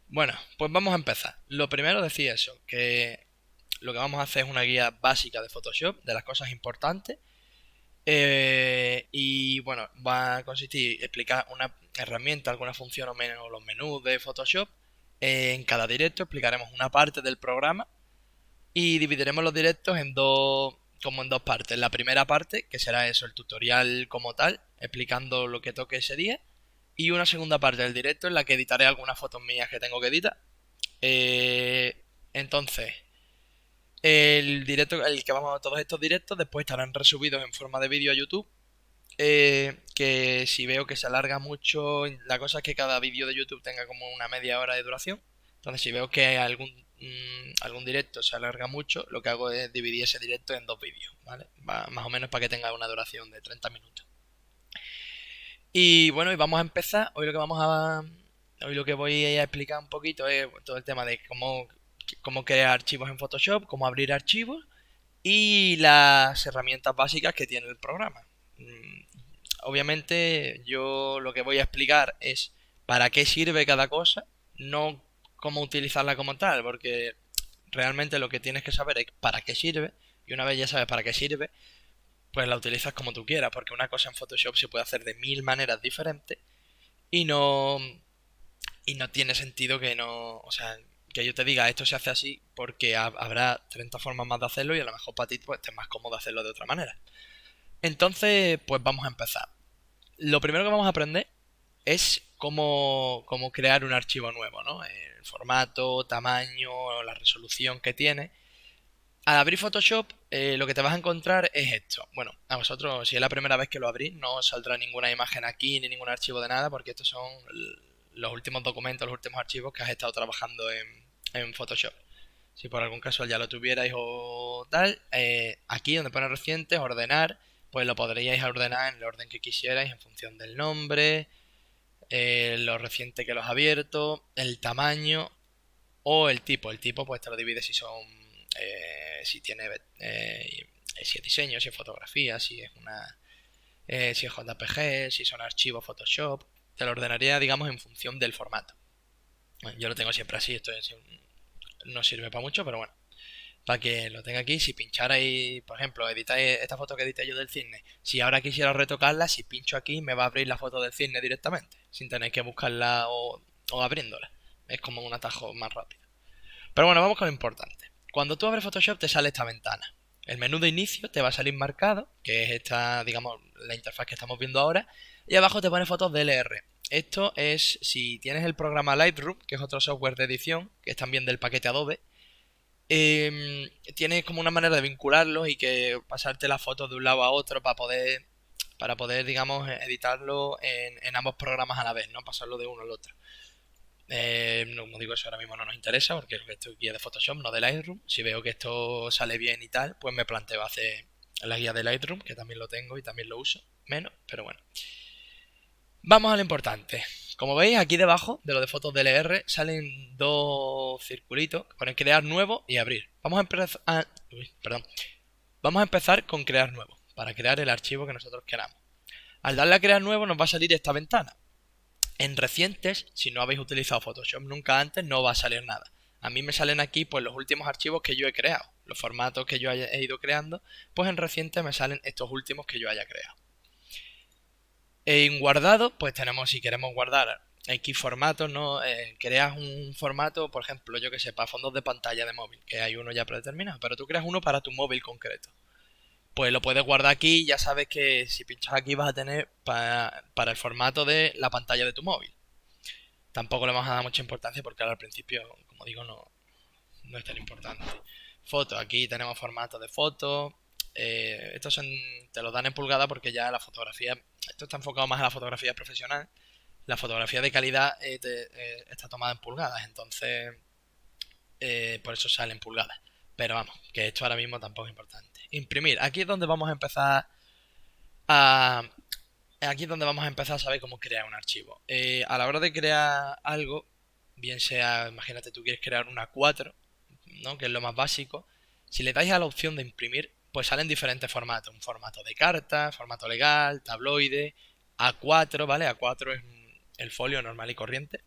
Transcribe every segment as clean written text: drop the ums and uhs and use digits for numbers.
Bueno, pues vamos a empezar. Lo primero decía eso, que lo que vamos a hacer es una guía básica de Photoshop, de las cosas importantes. Y bueno, va a consistir en explicar una herramienta, alguna función o menos los menús de Photoshop. En cada directo explicaremos una parte del programa y dividiremos los directos en dos, como en dos partes. La primera parte, que será eso, el tutorial como tal, explicando lo que toque ese día. Y una segunda parte del directo en la que editaré algunas fotos mías que tengo que editar. Entonces, el directo, el que vamos a todos estos directos, después estarán resubidos en forma de vídeo a YouTube. Que si veo que se alarga mucho, la cosa es que cada vídeo de YouTube tenga como una media hora de duración. Entonces, si veo que algún directo se alarga mucho, lo que hago es dividir ese directo en dos vídeos, ¿vale? Más o menos para que tenga una duración de 30 minutos. Y bueno, y vamos a empezar. Hoy lo que voy a explicar un poquito es todo el tema de cómo crear archivos en Photoshop, cómo abrir archivos y las herramientas básicas que tiene el programa. Obviamente yo lo que voy a explicar es para qué sirve cada cosa, no cómo utilizarla como tal, porque realmente lo que tienes que saber es para qué sirve, y una vez ya sabes para qué sirve, pues la utilizas como tú quieras, porque una cosa en Photoshop se puede hacer de mil maneras diferentes y no tiene sentido que no, o sea, que yo te diga esto se hace así porque habrá 30 formas más de hacerlo y a lo mejor para ti pues te es más cómodo hacerlo de otra manera. Entonces, pues vamos a empezar. Lo primero que vamos a aprender es cómo crear un archivo nuevo, ¿no? El formato, tamaño, la resolución que tiene. Al abrir Photoshop, lo que te vas a encontrar es esto. Bueno, a vosotros, si es la primera vez que lo abrís, no os saldrá ninguna imagen aquí ni ningún archivo de nada, porque estos son los últimos documentos, los últimos archivos que has estado trabajando en Photoshop. Si por algún caso ya lo tuvierais o tal, aquí donde pone recientes, ordenar, pues lo podríais ordenar en el orden que quisierais en función del nombre, lo reciente que los ha abierto, el tamaño o el tipo. El tipo pues te lo divide si son, si tiene, si es diseño, si es fotografía, si es JPG, si son archivos Photoshop. Te lo ordenaría, digamos, en función del formato. Bueno, yo lo tengo siempre así, no sirve para mucho, pero bueno. Para que lo tenga aquí, si pincharais, por ejemplo, editáis esta foto que edité yo del cisne, si ahora quisiera retocarla, si pincho aquí me va a abrir la foto del cisne directamente, sin tener que buscarla o abriéndola. Es como un atajo más rápido. Pero bueno, vamos con lo importante. Cuando tú abres Photoshop te sale esta ventana. El menú de inicio te va a salir marcado, que es esta, digamos, la interfaz que estamos viendo ahora, y abajo te pone fotos DLR. Esto es si tienes el programa Lightroom, que es otro software de edición, que es también del paquete Adobe, tienes como una manera de vincularlos y que pasarte las fotos de un lado a otro para poder digamos, editarlo en ambos programas a la vez, ¿no? Pasarlo de uno al otro. Como digo, eso ahora mismo no nos interesa porque esto es guía de Photoshop, no de Lightroom. Si veo que esto sale bien y tal, pues me planteo hacer la guía de Lightroom, que también lo tengo y también lo uso. Menos, pero bueno. Vamos a lo importante. Como veis, aquí debajo de lo de fotos DLR salen dos circulitos que ponen crear nuevo y abrir. Perdón. Vamos a empezar con crear nuevo, para crear el archivo que nosotros queramos. Al darle a crear nuevo nos va a salir esta ventana. En recientes, si no habéis utilizado Photoshop nunca antes, no va a salir nada. A mí me salen aquí pues los últimos archivos que yo he creado, los formatos que yo he ido creando, pues en recientes me salen estos últimos que yo haya creado. En guardado, pues tenemos, si queremos guardar X formatos, ¿no? Creas un formato, por ejemplo, yo que sé, para fondos de pantalla de móvil, que hay uno ya predeterminado, pero tú creas uno para tu móvil concreto. Pues lo puedes guardar aquí y ya sabes que si pinchas aquí vas a tener para el formato de la pantalla de tu móvil. Tampoco le vamos a dar mucha importancia porque ahora al principio, como digo, no es tan importante. Foto, aquí tenemos formato de foto. Te lo dan en pulgada porque ya la fotografía, esto está enfocado más a la fotografía profesional. La fotografía de calidad está tomada en pulgadas, entonces por eso sale en pulgadas. Pero vamos, que esto ahora mismo tampoco es importante. Imprimir, aquí es donde vamos a empezar a... Aquí es donde vamos a empezar a saber cómo crear un archivo. A la hora de crear algo, bien sea, imagínate tú quieres crear una 4, ¿no? Que es lo más básico. Si le dais a la opción de imprimir, pues salen diferentes formatos. Un formato de carta, formato legal, tabloide, A4, ¿vale? A4 es el folio normal y corriente.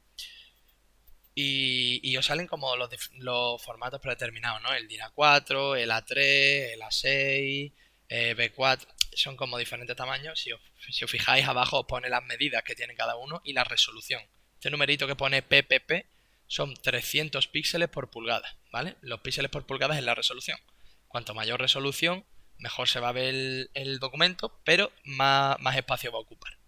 y os salen como los formatos predeterminados, ¿no? El DIN A4, el A3, el A6, B4, son como diferentes tamaños. Si os fijáis abajo os pone las medidas que tiene cada uno y la resolución. Este numerito que pone PPP son 300 píxeles por pulgada, ¿vale? Los píxeles por pulgada es la resolución. Cuanto mayor resolución, mejor se va a ver el documento, pero más espacio va a ocupar.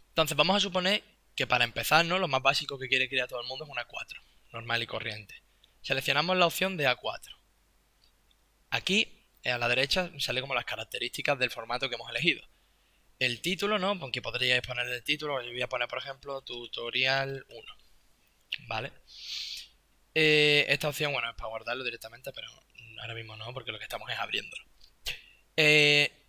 Entonces vamos a suponer que para empezar, ¿no? Lo más básico que quiere crear todo el mundo es un A4, normal y corriente. Seleccionamos la opción de A4. Aquí, a la derecha, sale como las características del formato que hemos elegido. El título, ¿no? Porque podríais poner el título, yo voy a poner, por ejemplo, tutorial 1, ¿vale? Esta opción, bueno, es para guardarlo directamente, pero ahora mismo no, porque lo que estamos es abriéndolo.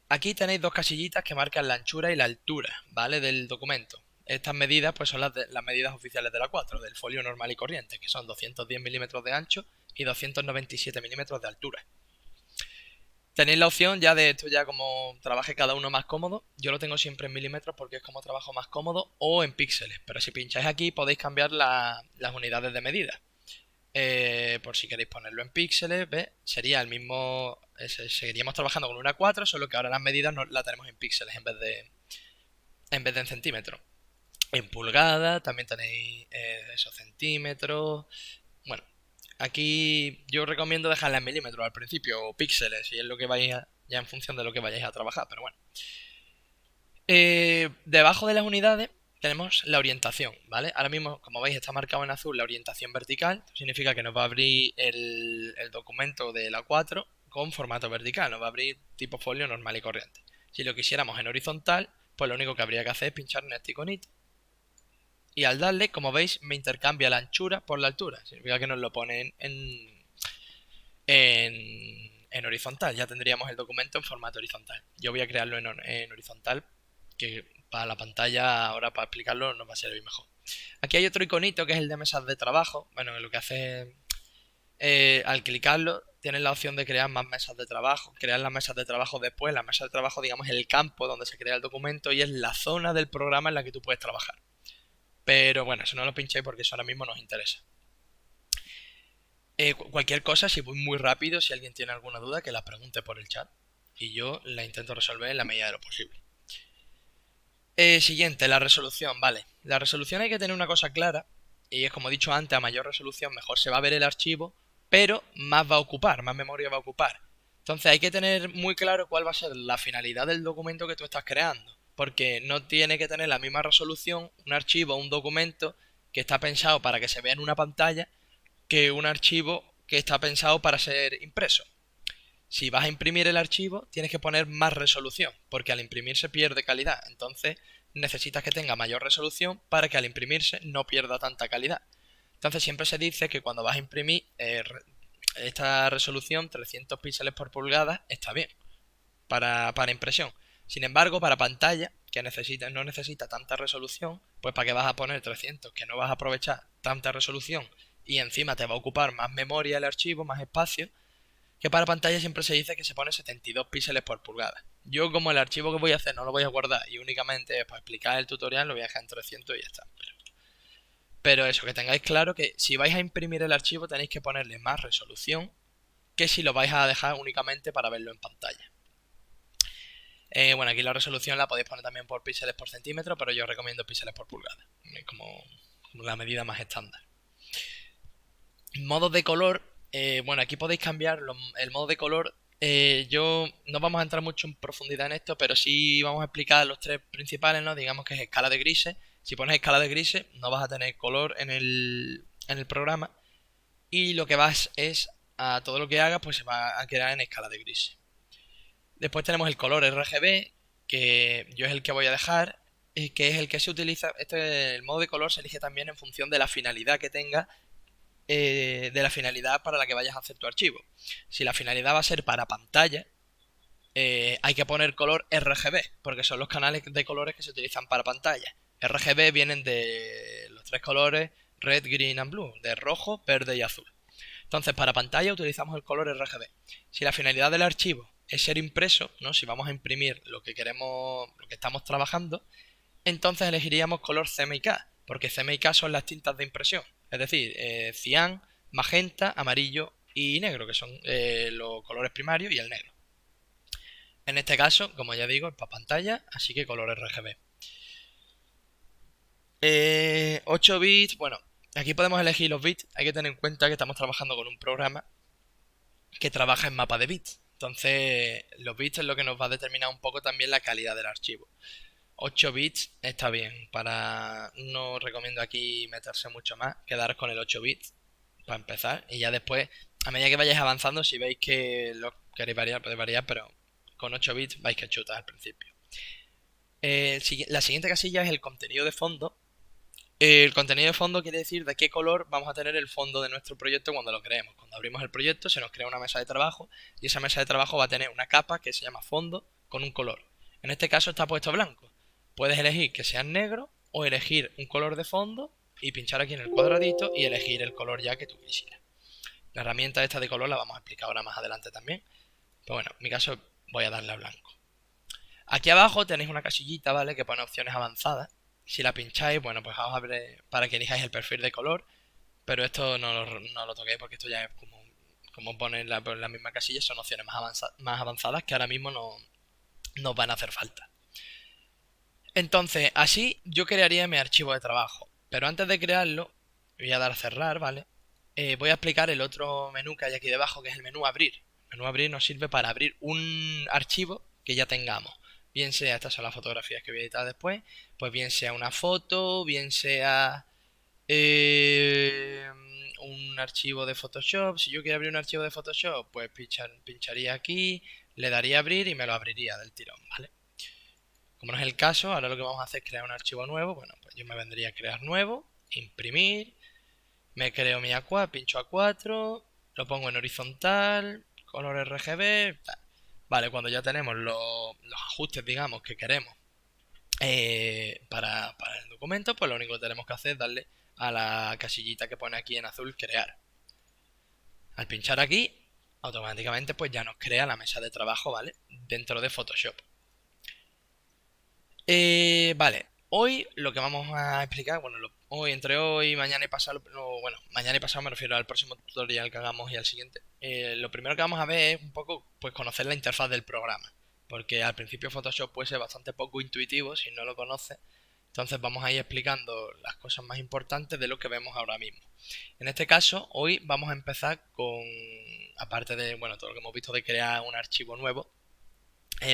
Aquí tenéis dos casillitas que marcan la anchura y la altura, ¿vale? Del documento. Estas medidas pues son las medidas oficiales de la 4, del folio normal y corriente, que son 210 milímetros de ancho y 297 milímetros de altura. Tenéis la opción ya de esto, ya como trabaje cada uno más cómodo. Yo lo tengo siempre en milímetros porque es como trabajo más cómodo, o en píxeles. Pero si pincháis aquí podéis cambiar las unidades de medida. Por si queréis ponerlo en píxeles, ¿ves? Sería el mismo. Seguiríamos trabajando con una 4, solo que ahora las medidas no las tenemos en píxeles en vez de en centímetros. En pulgadas también tenéis esos centímetros. Bueno, aquí yo recomiendo dejarla en milímetros al principio, o píxeles, si es lo que vais ya en función de lo que vayáis a trabajar, pero bueno. Debajo de las unidades tenemos la orientación, ¿vale? Ahora mismo, como veis, está marcado en azul la orientación vertical. Significa que nos va a abrir el documento de la 4 con formato vertical. Nos va a abrir tipo folio normal y corriente. Si lo quisiéramos en horizontal, pues lo único que habría que hacer es pinchar en este iconito. Y al darle, como veis, me intercambia la anchura por la altura. Significa que nos lo pone en horizontal. Ya tendríamos el documento en formato horizontal. Yo voy a crearlo en horizontal, que para la pantalla, ahora para explicarlo, nos va a servir mejor. Aquí hay otro iconito que es el de mesas de trabajo. Bueno, lo que hace al clicarlo, tienes la opción de crear más mesas de trabajo. Crear las mesas de trabajo después. La mesa de trabajo, digamos, es el campo donde se crea el documento y es la zona del programa en la que tú puedes trabajar. Pero bueno, eso no lo pinchéis porque eso ahora mismo nos interesa. Cualquier cosa, si voy muy rápido, si alguien tiene alguna duda, que la pregunte por el chat. Y yo la intento resolver en la medida de lo posible. Siguiente, la resolución, vale. La resolución hay que tener una cosa clara. Y es como he dicho antes, a mayor resolución mejor se va a ver el archivo, pero más va a ocupar, más memoria va a ocupar. Entonces hay que tener muy claro cuál va a ser la finalidad del documento que tú estás creando. Porque no tiene que tener la misma resolución un archivo o un documento que está pensado para que se vea en una pantalla que un archivo que está pensado para ser impreso. Si vas a imprimir el archivo, tienes que poner más resolución, porque al imprimir se pierde calidad. Entonces necesitas que tenga mayor resolución para que al imprimirse no pierda tanta calidad. Entonces siempre se dice que cuando vas a imprimir esta resolución, 300 píxeles por pulgada, está bien para impresión. Sin embargo, para pantalla, que no necesita tanta resolución, pues ¿para qué vas a poner 300? Que no vas a aprovechar tanta resolución y encima te va a ocupar más memoria el archivo, más espacio, que para pantalla siempre se dice que se pone 72 píxeles por pulgada. Yo, como el archivo que voy a hacer no lo voy a guardar y únicamente para explicar el tutorial, lo voy a dejar en 300 y ya está. Pero eso, que tengáis claro que si vais a imprimir el archivo tenéis que ponerle más resolución que si lo vais a dejar únicamente para verlo en pantalla. Bueno, aquí la resolución la podéis poner también por píxeles por centímetro, pero yo recomiendo píxeles por pulgada. Es como la medida más estándar. Modos de color. Bueno, aquí podéis cambiar el modo de color. Yo no vamos a entrar mucho en profundidad en esto, pero sí vamos a explicar los tres principales, ¿no? Digamos que es escala de grises. Si pones escala de grises, no vas a tener color en el programa. Y lo que vas es a todo lo que hagas, pues se va a quedar en escala de grises. Después tenemos el color RGB, que yo es el que voy a dejar, que es el que se utiliza. El modo de color se elige también en función de la finalidad que tenga, de la finalidad para la que vayas a hacer tu archivo. Si la finalidad va a ser para pantalla, hay que poner color RGB, porque son los canales de colores que se utilizan para pantalla. RGB vienen de los tres colores Red, Green and Blue, de rojo, verde y azul. Entonces, para pantalla utilizamos el color RGB. Si la finalidad del archivo es ser impreso, ¿no? Si vamos a imprimir lo que queremos, lo que estamos trabajando, entonces elegiríamos color CMYK, porque CMYK son las tintas de impresión. Es decir, cian, magenta, amarillo y negro, que son los colores primarios y el negro. En este caso, como ya digo, es para pantalla, así que color RGB. 8 bits, bueno, aquí podemos elegir los bits. Hay que tener en cuenta que estamos trabajando con un programa que trabaja en mapa de bits. Entonces, los bits es lo que nos va a determinar un poco también la calidad del archivo. 8 bits está bien, no recomiendo aquí meterse mucho más, quedaros con el 8 bits para empezar y ya después, a medida que vayáis avanzando, si veis que lo queréis variar, podéis variar, pero con 8 bits vais que chutas al principio. La siguiente casilla es el contenido de fondo. El contenido de fondo quiere decir de qué color vamos a tener el fondo de nuestro proyecto cuando lo creemos. Cuando abrimos el proyecto se nos crea una mesa de trabajo y esa mesa de trabajo va a tener una capa que se llama fondo con un color. En este caso está puesto blanco. Puedes elegir que sea negro o elegir un color de fondo y pinchar aquí en el cuadradito y elegir el color ya que tú quisieras. La herramienta esta de color la vamos a explicar ahora más adelante también. Pero bueno, en mi caso voy a darle a blanco. Aquí abajo tenéis una casillita, ¿vale? Que pone opciones avanzadas. Si la pincháis, bueno, pues os abre para que elijáis el perfil de color. Pero esto no lo toquéis porque esto ya es como pone en la misma casilla. Son opciones más avanzadas que ahora mismo no nos van a hacer falta. Entonces, así yo crearía mi archivo de trabajo. Pero antes de crearlo, voy a dar a cerrar, ¿vale? Voy a explicar el otro menú que hay aquí debajo, que es el menú abrir. El menú abrir nos sirve para abrir un archivo que ya tengamos. Bien sea, estas son las fotografías que voy a editar después, pues bien sea una foto, bien sea eh, un archivo de Photoshop. Si yo quiero abrir un archivo de Photoshop, pues pincharía aquí, le daría a abrir y me lo abriría del tirón, ¿vale? Como no es el caso, ahora lo que vamos a hacer es crear un archivo nuevo. Bueno, pues yo me vendría a crear nuevo, imprimir, me creo mi A4, pincho A4, lo pongo en horizontal, color RGB, tal. Vale, cuando ya tenemos los ajustes, digamos, que queremos para el documento, pues lo único que tenemos que hacer es darle a la casillita que pone aquí en azul, crear. Al pinchar aquí, automáticamente pues ya nos crea la mesa de trabajo, ¿vale? Dentro de Photoshop. Vale, hoy lo que vamos a explicar, bueno, entre hoy, mañana y pasado, bueno, mañana y pasado me refiero al próximo tutorial que hagamos y al siguiente. Lo primero que vamos a ver es un poco, pues conocer la interfaz del programa, porque al principio Photoshop puede ser bastante poco intuitivo si no lo conoces. Entonces vamos a ir explicando las cosas más importantes de lo que vemos ahora mismo. En este caso, hoy vamos a empezar con, aparte de, bueno, todo lo que hemos visto de crear un archivo nuevo,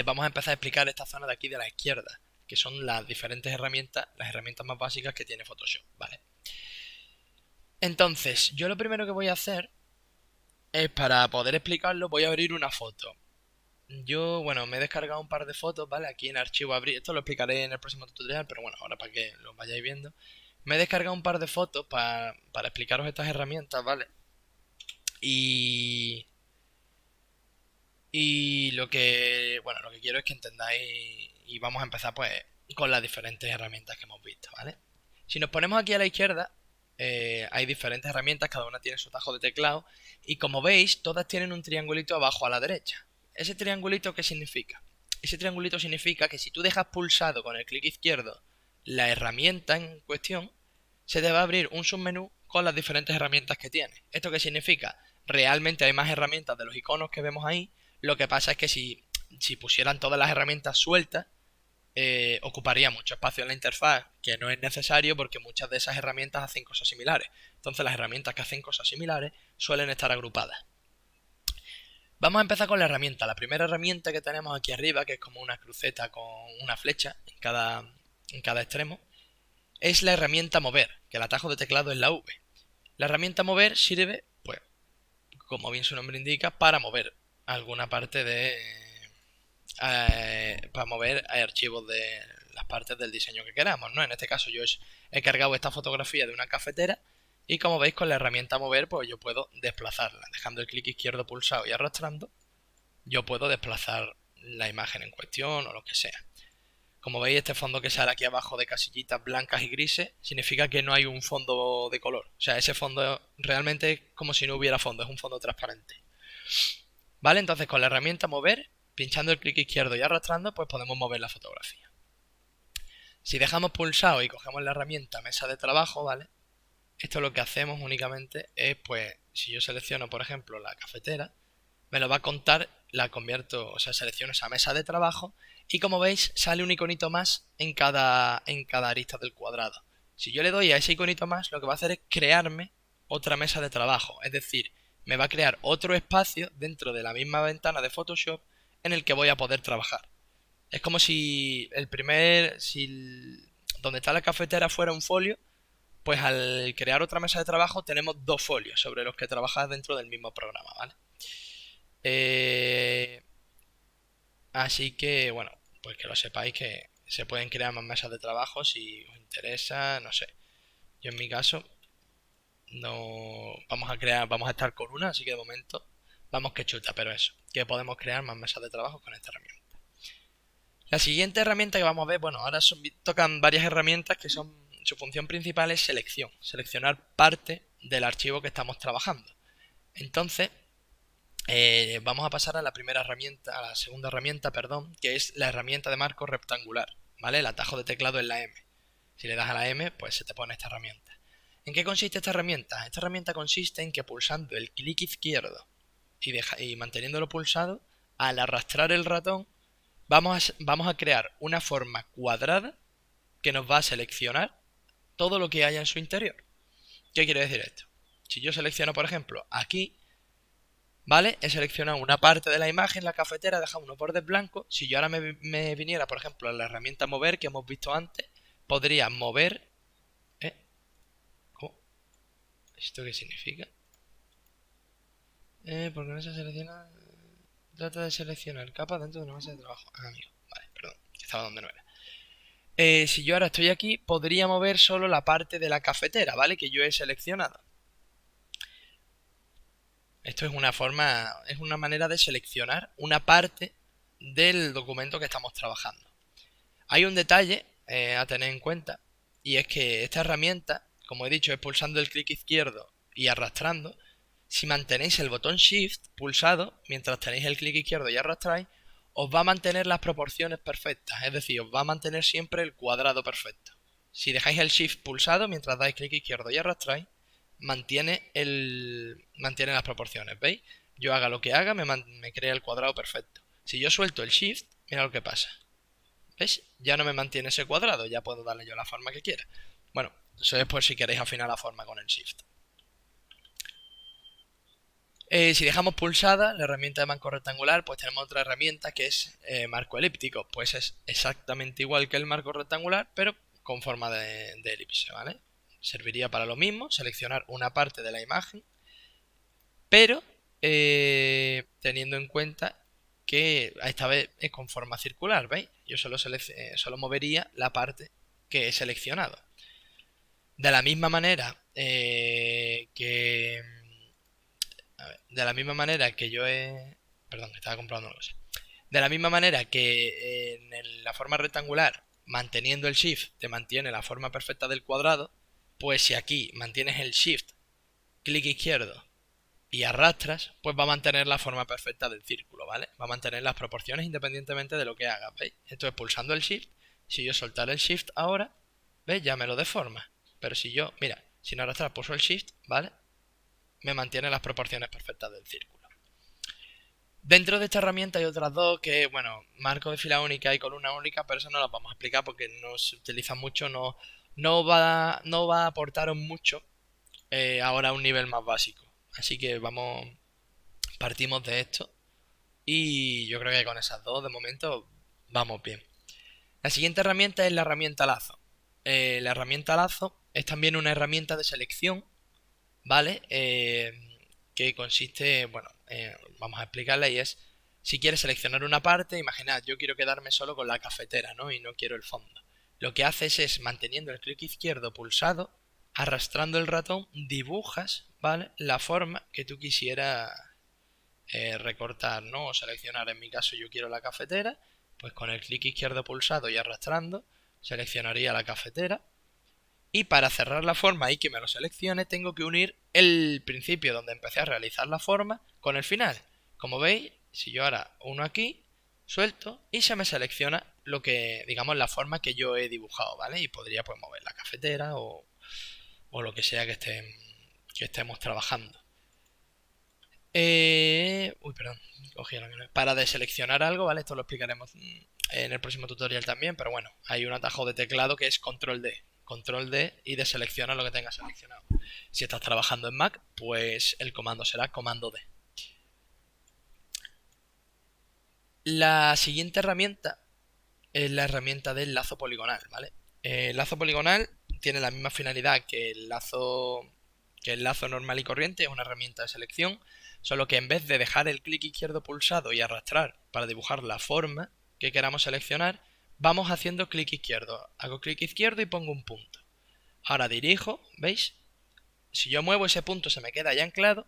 vamos a empezar a explicar esta zona de aquí de la izquierda, que son las diferentes herramientas, las herramientas más básicas que tiene Photoshop, ¿vale? Entonces, yo lo primero que voy a hacer es, para poder explicarlo, voy a abrir una foto. Yo, bueno, me he descargado un par de fotos, ¿vale? Aquí en archivo abrir, esto lo explicaré en el próximo tutorial, pero bueno, ahora para que lo vayáis viendo. Me he descargado un par de fotos para explicaros estas herramientas, ¿vale? Y... Y bueno, lo que quiero es que entendáis y vamos a empezar pues con las diferentes herramientas que hemos visto, ¿vale? Si nos ponemos aquí a la izquierda, hay diferentes herramientas, cada una tiene su tajo de teclado y como veis, todas tienen un triangulito abajo a la derecha. ¿Ese triangulito qué significa? Ese triangulito significa que si tú dejas pulsado con el clic izquierdo la herramienta en cuestión, se te va a abrir un submenú con las diferentes herramientas que tiene. ¿Esto qué significa? Realmente hay más herramientas de los iconos que vemos ahí. Lo que pasa es que si pusieran todas las herramientas sueltas, ocuparía mucho espacio en la interfaz, que no es necesario porque muchas de esas herramientas hacen cosas similares. Entonces las herramientas que hacen cosas similares suelen estar agrupadas. Vamos a empezar con la herramienta. La primera herramienta que tenemos aquí arriba, que es como una cruceta con una flecha en cada extremo, es la herramienta mover, que el atajo de teclado es la V. La herramienta mover sirve, pues, como bien su nombre indica, para mover alguna parte para mover archivos de las partes del diseño que queramos, ¿no? En este caso yo he cargado esta fotografía de una cafetera y como veis con la herramienta mover pues yo puedo desplazarla. Dejando el clic izquierdo pulsado y arrastrando, yo puedo desplazar la imagen en cuestión o lo que sea. Como veis, este fondo que sale aquí abajo de casillitas blancas y grises significa que no hay un fondo de color. O sea, ese fondo realmente es como si no hubiera fondo, es un fondo transparente. ¿Vale? Entonces con la herramienta mover, pinchando el clic izquierdo y arrastrando, pues podemos mover la fotografía. Si dejamos pulsado y cogemos la herramienta mesa de trabajo, ¿vale? esto lo que hacemos únicamente es, pues, si yo selecciono, por ejemplo, la cafetera, me lo va a contar, la convierto, o sea, selecciono esa mesa de trabajo y como veis sale un iconito más en cada arista del cuadrado. Si yo le doy a ese iconito más, lo que va a hacer es crearme otra mesa de trabajo, es decir, me va a crear otro espacio dentro de la misma ventana de Photoshop en el que voy a poder trabajar. Es como si donde está la cafetera fuera un folio, pues al crear otra mesa de trabajo tenemos dos folios sobre los que trabajar dentro del mismo programa, ¿vale? Eh, Así que, bueno, pues que lo sepáis que se pueden crear más mesas de trabajo si os interesa, no sé. Yo en mi caso no vamos a estar con una, así que de momento vamos que chuta, pero eso, que podemos crear más mesas de trabajo con esta herramienta. La siguiente herramienta que vamos a ver, bueno, ahora tocan varias herramientas que son, su función principal es selección, seleccionar parte del archivo que estamos trabajando. Entonces, vamos a pasar a la primera herramienta, a la segunda herramienta, perdón, que es la herramienta de marco rectangular, ¿vale? El atajo de teclado es la M. Si le das a la M, pues se te pone esta herramienta. ¿En qué consiste esta herramienta? Esta herramienta consiste en que pulsando el clic izquierdo y manteniéndolo pulsado, al arrastrar el ratón, vamos a crear una forma cuadrada que nos va a seleccionar todo lo que haya en su interior. ¿Qué quiere decir esto? Si yo selecciono, por ejemplo, aquí, ¿vale? He seleccionado una parte de la imagen, la cafetera, he dejado unos bordes blancos. Si yo ahora me viniera, por ejemplo, a la herramienta mover que hemos visto antes, podría mover... ¿Eh? ¿Cómo? ¿Esto qué significa? Porque no se selecciona... Trata de seleccionar capa dentro de una mesa de trabajo. Ah, amigo. Vale, perdón. Estaba donde no era. Si yo ahora estoy aquí, podría mover solo la parte de la cafetera, ¿vale? Que yo he seleccionado. Esto es una manera de seleccionar una parte del documento que estamos trabajando. Hay un detalle a tener en cuenta, y es que esta herramienta, como he dicho, es pulsando el clic izquierdo y arrastrando. Si mantenéis el botón Shift pulsado, mientras tenéis el clic izquierdo y arrastráis, os va a mantener las proporciones perfectas, es decir, os va a mantener siempre el cuadrado perfecto. Si dejáis el Shift pulsado mientras dais clic izquierdo y arrastráis, mantiene las proporciones, ¿veis? Yo haga lo que haga, me crea el cuadrado perfecto. Si yo suelto el Shift, mira lo que pasa. ¿Veis? Ya no me mantiene ese cuadrado, ya puedo darle yo la forma que quiera. Bueno, eso es por si queréis afinar la forma con el Shift. Si dejamos pulsada la herramienta de marco rectangular, pues tenemos otra herramienta que es marco elíptico. Pues es exactamente igual que el marco rectangular, pero con forma de elipse, ¿vale? Serviría para lo mismo, seleccionar una parte de la imagen, pero teniendo en cuenta que esta vez es con forma circular, ¿veis? Yo solo movería la parte que he seleccionado. De la misma manera de la misma manera que yo he... Perdón, que estaba comprando una cosa. De la misma manera que en la forma rectangular, manteniendo el Shift, te mantiene la forma perfecta del cuadrado, pues si aquí mantienes el Shift, clic izquierdo y arrastras, pues va a mantener la forma perfecta del círculo, ¿vale? Va a mantener las proporciones independientemente de lo que hagas, ¿veis? Entonces pulsando el Shift, si yo soltar el Shift ahora, ¿veis? Ya me lo deforma. Pero si yo, mira, sin arrastrar pulso el Shift, ¿vale? Me mantiene las proporciones perfectas del círculo. Dentro de esta herramienta hay otras dos que, bueno, marco de fila única y columna única, pero eso no las vamos a explicar porque no se utilizan mucho, no va a aportaros mucho ahora a un nivel más básico. Así que partimos de esto y yo creo que con esas dos de momento vamos bien. La siguiente herramienta es la herramienta lazo. La herramienta lazo es también una herramienta de selección, ¿vale? Que consiste, bueno, vamos a explicarla y es, si quieres seleccionar una parte, imaginad, yo quiero quedarme solo con la cafetera, ¿no? Y no quiero el fondo. Lo que haces es, manteniendo el clic izquierdo pulsado, arrastrando el ratón, dibujas, ¿vale? La forma que tú quisieras recortar, ¿no? O seleccionar. En mi caso yo quiero la cafetera, pues con el clic izquierdo pulsado y arrastrando, seleccionaría la cafetera. Y para cerrar la forma y que me lo seleccione, tengo que unir el principio donde empecé a realizar la forma con el final. Como veis, si yo ahora uno aquí, suelto y se me selecciona lo que, digamos, la forma que yo he dibujado, ¿vale? Y podría pues mover la cafetera o lo que sea que estemos trabajando. Uy, perdón, cogí el avión. Para deseleccionar algo, ¿vale? Esto lo explicaremos en el próximo tutorial también, pero bueno, hay un atajo de teclado que es control D. Control D y deselecciona lo que tengas seleccionado. Si estás trabajando en Mac, pues el comando será comando D. La siguiente herramienta es la herramienta del lazo poligonal, ¿vale? El lazo poligonal tiene la misma finalidad que el lazo normal y corriente, es una herramienta de selección, solo que en vez de dejar el clic izquierdo pulsado y arrastrar para dibujar la forma que queramos seleccionar, vamos haciendo clic izquierdo. Hago clic izquierdo y pongo un punto. Ahora dirijo, ¿veis? Si yo muevo ese punto se me queda ya anclado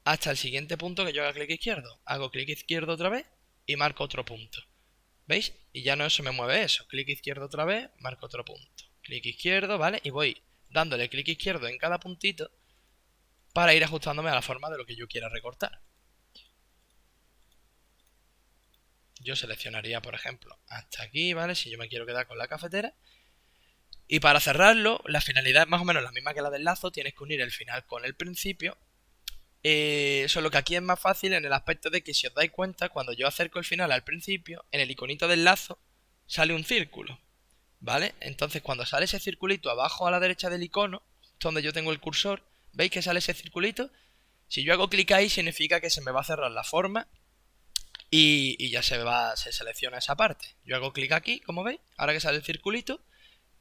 hasta el siguiente punto que yo haga clic izquierdo. Hago clic izquierdo otra vez y marco otro punto. ¿Veis? Y ya no se me mueve eso. Clic izquierdo otra vez, marco otro punto. Clic izquierdo, ¿vale? Y voy dándole clic izquierdo en cada puntito para ir ajustándome a la forma de lo que yo quiera recortar. Yo seleccionaría, por ejemplo, hasta aquí, ¿vale? Si yo me quiero quedar con la cafetera. Y para cerrarlo, la finalidad es más o menos la misma que la del lazo. Tienes que unir el final con el principio. Solo que aquí es más fácil en el aspecto de que si os dais cuenta, cuando yo acerco el final al principio, en el iconito del lazo sale un círculo, ¿vale? Entonces cuando sale ese circulito abajo a la derecha del icono, donde yo tengo el cursor, ¿veis que sale ese circulito? Si yo hago clic ahí significa que se me va a cerrar la forma y ya se selecciona esa parte. Yo hago clic aquí, como veis, ahora que sale el circulito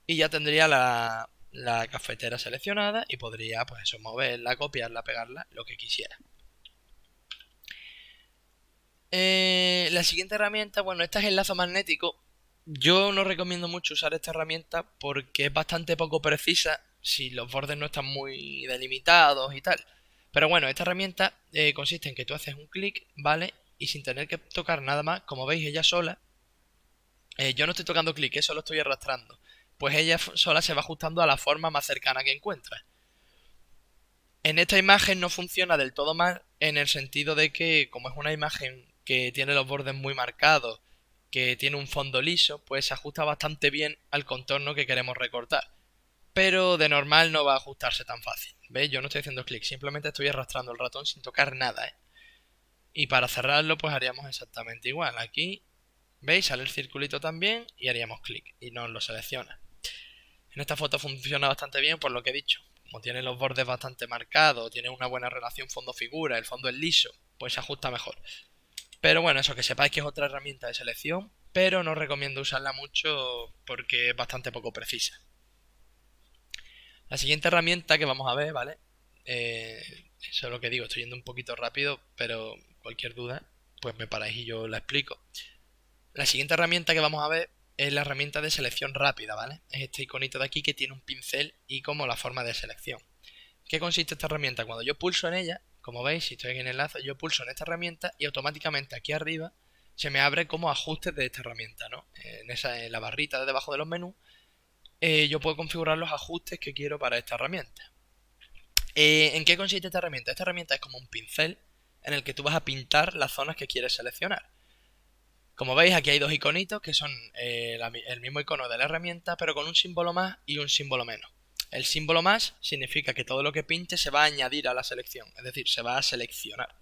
y ya tendría la cafetera seleccionada y podría, pues eso, moverla, copiarla, pegarla, lo que quisiera. La siguiente herramienta, bueno, esta es el lazo magnético. Yo no recomiendo mucho usar esta herramienta porque es bastante poco precisa si los bordes no están muy delimitados y tal. Pero bueno, esta herramienta consiste en que tú haces un clic, ¿vale? Y sin tener que tocar nada más, como veis, ella sola, yo no estoy tocando clic, eso lo estoy arrastrando. Pues ella sola se va ajustando a la forma más cercana que encuentra. En esta imagen no funciona del todo mal en el sentido de que como es una imagen que tiene los bordes muy marcados, que tiene un fondo liso, pues se ajusta bastante bien al contorno que queremos recortar. Pero de normal no va a ajustarse tan fácil. ¿Veis? Yo no estoy haciendo clic, simplemente estoy arrastrando el ratón sin tocar nada, ¿eh? Y para cerrarlo pues haríamos exactamente igual. Aquí, ¿veis? Sale el circulito también y haríamos clic y nos lo selecciona. En esta foto funciona bastante bien por lo que he dicho. Como tiene los bordes bastante marcados, tiene una buena relación fondo-figura, el fondo es liso, pues se ajusta mejor. Pero bueno, eso que sepáis que es otra herramienta de selección, pero no recomiendo usarla mucho porque es bastante poco precisa. La siguiente herramienta que vamos a ver, ¿vale? Eso es lo que digo, estoy yendo un poquito rápido, pero cualquier duda, pues me paráis y yo la explico. La siguiente herramienta que vamos a ver es la herramienta de selección rápida, ¿vale? Es este iconito de aquí que tiene un pincel y como la forma de selección. ¿Qué consiste esta herramienta? Cuando yo pulso en ella, como veis, si estoy aquí en el lazo, yo pulso en esta herramienta y automáticamente aquí arriba se me abre como ajustes de esta herramienta, ¿no? En la barrita de debajo de los menús, yo puedo configurar los ajustes que quiero para esta herramienta. ¿En qué consiste esta herramienta? Esta herramienta es como un pincel en el que tú vas a pintar las zonas que quieres seleccionar. Como veis, aquí hay dos iconitos que son el mismo icono de la herramienta, pero con un símbolo más y un símbolo menos. El símbolo más significa que todo lo que pinte se va a añadir a la selección, es decir, se va a seleccionar.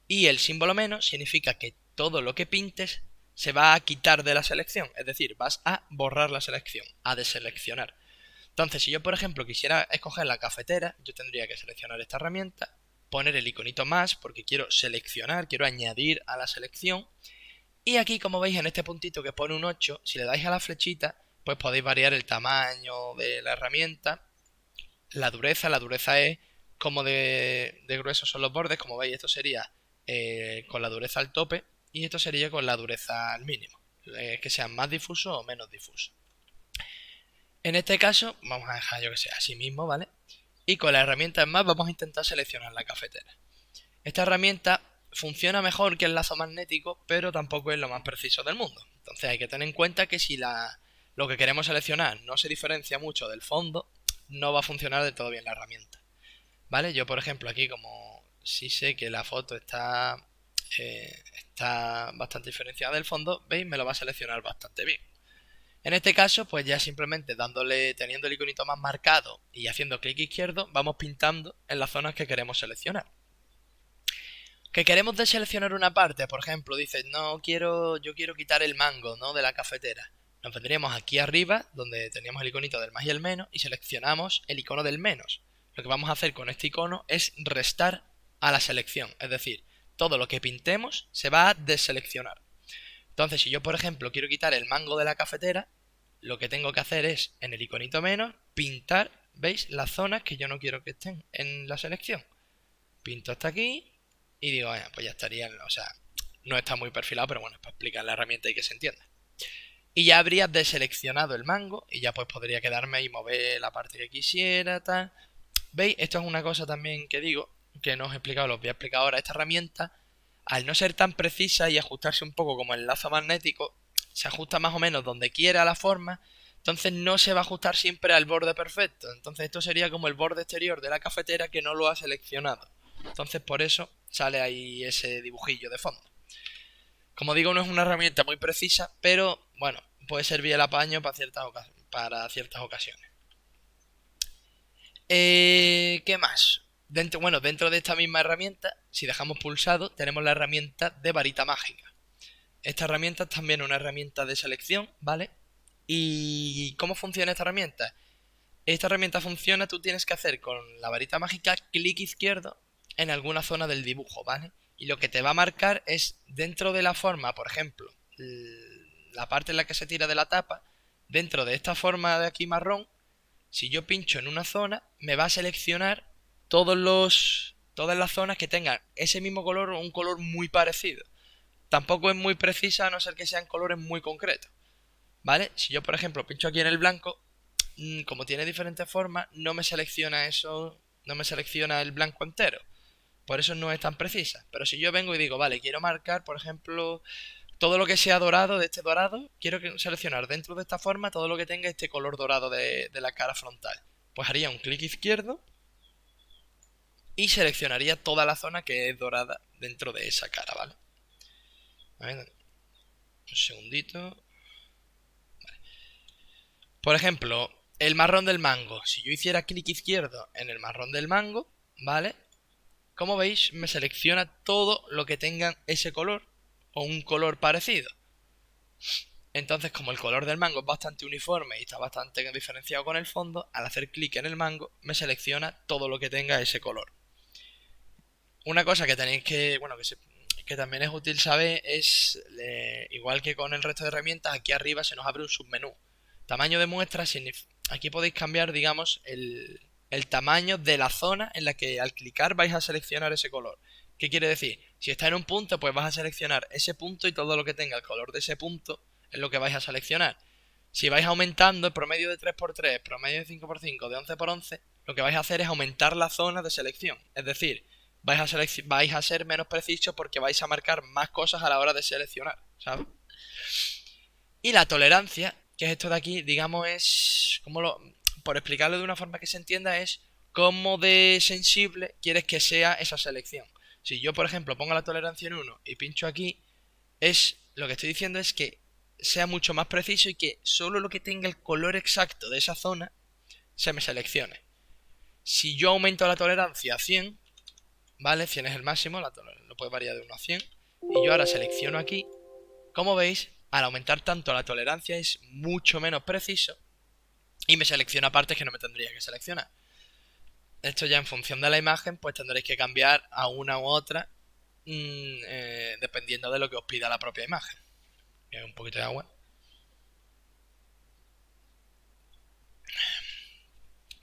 Y el símbolo menos significa que todo lo que pintes se va a quitar de la selección, es decir, vas a borrar la selección, a deseleccionar. Entonces, si yo, por ejemplo, quisiera escoger la cafetera, yo tendría que seleccionar esta herramienta, poner el iconito más porque quiero seleccionar, quiero añadir a la selección. Y aquí, como veis, en este puntito que pone un 8, si le dais a la flechita, pues podéis variar el tamaño de la herramienta. La dureza es como de gruesos son los bordes. Como veis, esto sería con la dureza al tope y esto sería con la dureza al mínimo. Que sean más difusos o menos difusos. En este caso, vamos a dejar yo que sea así mismo, ¿vale? Y con la herramienta en más vamos a intentar seleccionar la cafetera. Esta herramienta funciona mejor que el lazo magnético, pero tampoco es lo más preciso del mundo. Entonces hay que tener en cuenta que si lo que queremos seleccionar no se diferencia mucho del fondo, no va a funcionar de todo bien la herramienta. ¿Vale? Yo, por ejemplo, aquí como sí sé que la foto está bastante diferenciada del fondo, ¿veis? Me lo va a seleccionar bastante bien. En este caso, pues ya simplemente dándole, teniendo el iconito más marcado y haciendo clic izquierdo, vamos pintando en las zonas que queremos seleccionar. Que queremos deseleccionar una parte, por ejemplo, dices, no quiero, yo quiero quitar el mango, ¿no? De la cafetera. Nos vendríamos aquí arriba, donde teníamos el iconito del más y el menos, y seleccionamos el icono del menos. Lo que vamos a hacer con este icono es restar a la selección, es decir, todo lo que pintemos se va a deseleccionar. Entonces, si yo, por ejemplo, quiero quitar el mango de la cafetera, lo que tengo que hacer es, en el iconito menos, pintar, ¿veis? Las zonas que yo no quiero que estén en la selección. Pinto hasta aquí y digo, pues ya estarían, o sea, no está muy perfilado, pero bueno, es para explicar la herramienta y que se entienda. Y ya habría deseleccionado el mango y ya pues podría quedarme ahí, mover la parte que quisiera, tal. ¿Veis? Esto es una cosa también que digo, que no os he explicado, lo voy a explicar ahora. Esta herramienta, al no ser tan precisa y ajustarse un poco como el lazo magnético, se ajusta más o menos donde quiera la forma, entonces no se va a ajustar siempre al borde perfecto. Entonces esto sería como el borde exterior de la cafetera que no lo ha seleccionado. Entonces por eso sale ahí ese dibujillo de fondo. Como digo, no es una herramienta muy precisa, pero bueno, puede servir el apaño para ciertas ocasiones. ¿Qué más? Dentro de esta misma herramienta, si dejamos pulsado, tenemos la herramienta de varita mágica. Esta herramienta es también una herramienta de selección, ¿vale? ¿Y cómo funciona esta herramienta? Esta herramienta funciona, tú tienes que hacer con la varita mágica clic izquierdo en alguna zona del dibujo, ¿vale? Y lo que te va a marcar es dentro de la forma, por ejemplo, la parte en la que se tira de la tapa, dentro de esta forma de aquí marrón, si yo pincho en una zona, me va a seleccionar todas las zonas que tengan ese mismo color o un color muy parecido. Tampoco es muy precisa a no ser que sean colores muy concretos, ¿vale? Si yo, por ejemplo, pincho aquí en el blanco, como tiene diferentes formas, no me selecciona eso, no me selecciona el blanco entero. Por eso no es tan precisa. Pero si yo vengo y digo, vale, quiero marcar, por ejemplo, todo lo que sea dorado, de este dorado, quiero seleccionar dentro de esta forma todo lo que tenga este color dorado de la cara frontal. Pues haría un clic izquierdo y seleccionaría toda la zona que es dorada dentro de esa cara, ¿vale? A ver, un segundito. Por ejemplo, el marrón del mango. Si yo hiciera clic izquierdo en el marrón del mango, ¿vale? Como veis, me selecciona todo lo que tenga ese color o un color parecido. Entonces, como el color del mango es bastante uniforme y está bastante diferenciado con el fondo, al hacer clic en el mango me selecciona todo lo que tenga ese color. Una cosa que tenéis que, bueno, que también es útil saber es, igual que con el resto de herramientas, aquí arriba se nos abre un submenú. Tamaño de muestra, aquí podéis cambiar, digamos, el tamaño de la zona en la que al clicar vais a seleccionar ese color. ¿Qué quiere decir? Si está en un punto, pues vas a seleccionar ese punto y todo lo que tenga el color de ese punto es lo que vais a seleccionar. Si vais aumentando el promedio de 3x3, promedio de 5x5, de 11x11, lo que vais a hacer es aumentar la zona de selección. Es decir, vais a ser menos precisos porque vais a marcar más cosas a la hora de seleccionar, ¿sabes? Y la tolerancia, que es esto de aquí, digamos, por explicarlo de una forma que se entienda, es cómo de sensible quieres que sea esa selección. Si yo, por ejemplo, pongo la tolerancia en 1 y pincho aquí, lo que estoy diciendo es que sea mucho más preciso y que solo lo que tenga el color exacto de esa zona se me seleccione. Si yo aumento la tolerancia a 100, ¿vale? 100 es el máximo, lo puede variar de 1 a 100. Y yo ahora selecciono aquí. Como veis, al aumentar tanto la tolerancia es mucho menos preciso y me selecciona partes que no me tendría que seleccionar. Esto ya en función de la imagen, pues tendréis que cambiar a una u otra dependiendo de lo que os pida la propia imagen. Un poquito de agua.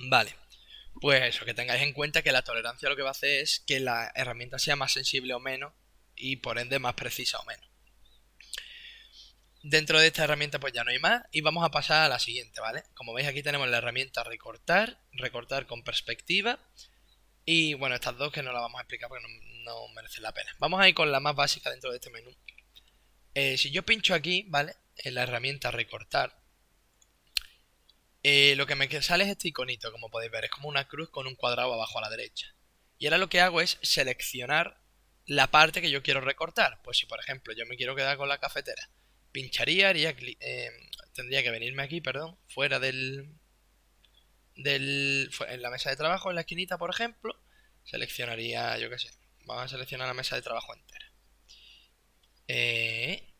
Vale. Pues eso, que tengáis en cuenta que la tolerancia lo que va a hacer es que la herramienta sea más sensible o menos y por ende más precisa o menos. Dentro de esta herramienta pues ya no hay más y vamos a pasar a la siguiente, ¿vale? Como veis aquí tenemos la herramienta recortar, recortar con perspectiva y bueno, estas dos que no las vamos a explicar porque no merecen la pena. Vamos a ir con la más básica dentro de este menú. Si yo pincho aquí, ¿vale? En la herramienta recortar, lo que me sale es este iconito, como podéis ver, es como una cruz con un cuadrado abajo a la derecha. Y ahora lo que hago es seleccionar la parte que yo quiero recortar. Pues si por ejemplo yo me quiero quedar con la cafetera pincharía, tendría que venirme aquí, perdón, fuera en la mesa de trabajo, en la esquinita, por ejemplo, seleccionaría, yo qué sé, vamos a seleccionar la mesa de trabajo entera.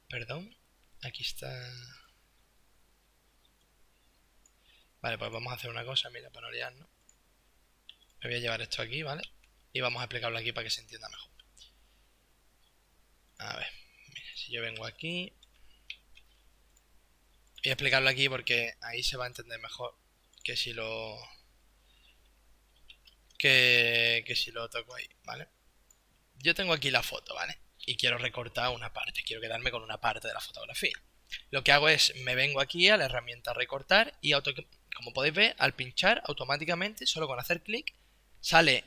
Perdón, aquí está. Vale, pues vamos a hacer una cosa, mira, para no liarnos. Me voy a llevar esto aquí, ¿vale? Y vamos a explicarlo aquí para que se entienda mejor. A ver, mira, si yo vengo aquí, voy a explicarlo aquí porque ahí se va a entender mejor que si lo que si lo toco ahí, ¿vale? Yo tengo aquí la foto, ¿vale? Y quiero recortar una parte, quiero quedarme con una parte de la fotografía. Lo que hago es, me vengo aquí a la herramienta recortar y como podéis ver, al pinchar automáticamente, solo con hacer clic, sale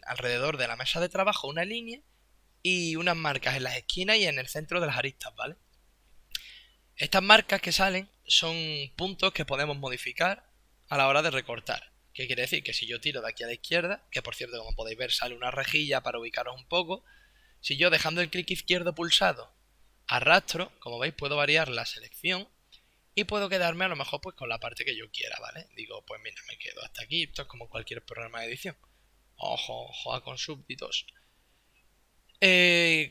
alrededor de la mesa de trabajo una línea y unas marcas en las esquinas y en el centro de las aristas, ¿vale? Estas marcas que salen son puntos que podemos modificar a la hora de recortar. ¿Qué quiere decir? Que si yo tiro de aquí a la izquierda, que por cierto, como podéis ver, sale una rejilla para ubicaros un poco, si yo dejando el clic izquierdo pulsado arrastro, como veis, puedo variar la selección y puedo quedarme a lo mejor pues con la parte que yo quiera, ¿vale? Digo, pues mira, me quedo hasta aquí, esto es como cualquier programa de edición. Ojo, ojo con súbditos.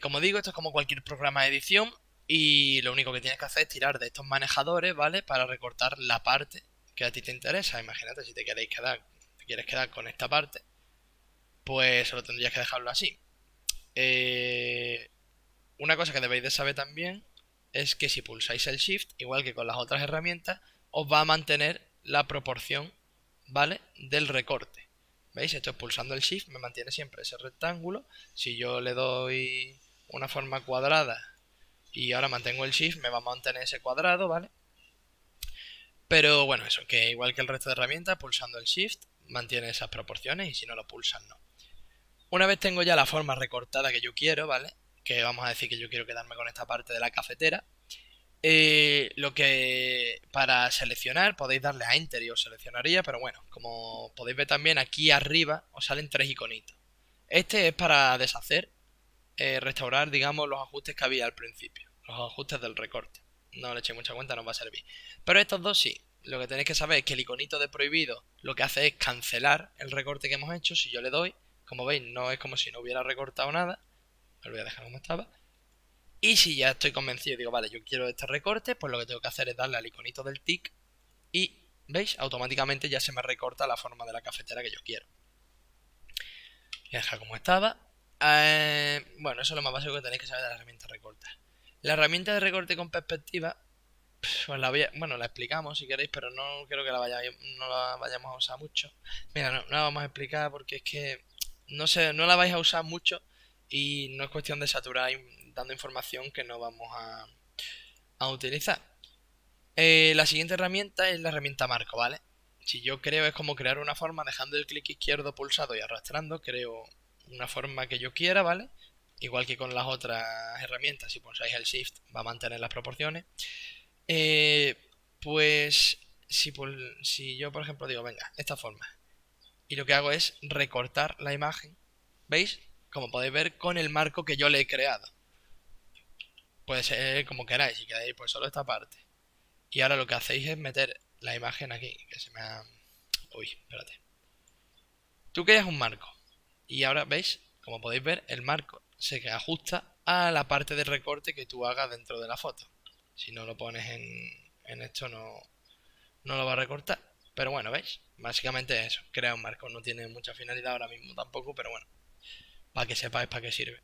Como digo, esto es como cualquier programa de edición y lo único que tienes que hacer es tirar de estos manejadores, ¿vale? Para recortar la parte que a ti te interesa. Imagínate si te quieres quedar con esta parte, pues solo tendrías que dejarlo así. Una cosa que debéis de saber también es que si pulsáis el Shift, igual que con las otras herramientas, os va a mantener la proporción, ¿vale? Del recorte. ¿Veis? Esto es pulsando el Shift, me mantiene siempre ese rectángulo. Si yo le doy una forma cuadrada y ahora mantengo el Shift, me va a mantener ese cuadrado, ¿vale? Pero bueno, eso, que igual que el resto de herramientas, pulsando el Shift mantiene esas proporciones y si no lo pulsan, no. Una vez tengo ya la forma recortada que yo quiero, ¿vale? Que vamos a decir que yo quiero quedarme con esta parte de la cafetera. Lo que para seleccionar podéis darle a Enter y os seleccionaría, pero bueno, como podéis ver también aquí arriba os salen tres iconitos. Este es para deshacer, restaurar, digamos, los ajustes que había al principio, los ajustes del recorte. No le echéis mucha cuenta, no va a servir. Pero estos dos sí. Lo que tenéis que saber es que el iconito de prohibido lo que hace es cancelar el recorte que hemos hecho. Si yo le doy, como veis, no es como si no hubiera recortado nada. Me lo voy a dejar como estaba. Y si ya estoy convencido, digo, vale, yo quiero este recorte, pues lo que tengo que hacer es darle al iconito del tic y, ¿veis? Automáticamente ya se me recorta la forma de la cafetera que yo quiero. Voy a dejar como estaba. Bueno, eso es lo más básico que tenéis que saber de la herramienta recorta. La herramienta de recorte con perspectiva, pues bueno, la explicamos si queréis, pero no creo que no la vayamos a usar mucho. Mira, no la vamos a explicar porque es que no sé, no la vais a usar mucho y no es cuestión de saturar dando información que no vamos a utilizar. La siguiente herramienta es la herramienta marco, ¿vale? Si yo creo es como crear una forma dejando el clic izquierdo pulsado y arrastrando, creo una forma que yo quiera, ¿vale? Igual que con las otras herramientas, si pulsáis el Shift va a mantener las proporciones. Eh, pues si yo, por ejemplo, digo, venga, esta forma, y lo que hago es recortar la imagen, ¿veis? Como podéis ver con el marco que yo le he creado. Puede ser como queráis, si queréis, pues solo esta parte. Y ahora lo que hacéis es meter la imagen aquí, que se me ha... Uy, espérate. Tú creas un marco. Y ahora, ¿veis? Como podéis ver, el marco se ajusta a la parte de recorte que tú hagas dentro de la foto. Si no lo pones en esto, no lo va a recortar. Pero bueno, ¿veis? Básicamente es eso, crea un marco. No tiene mucha finalidad ahora mismo tampoco, pero bueno, para que sepáis para qué sirve.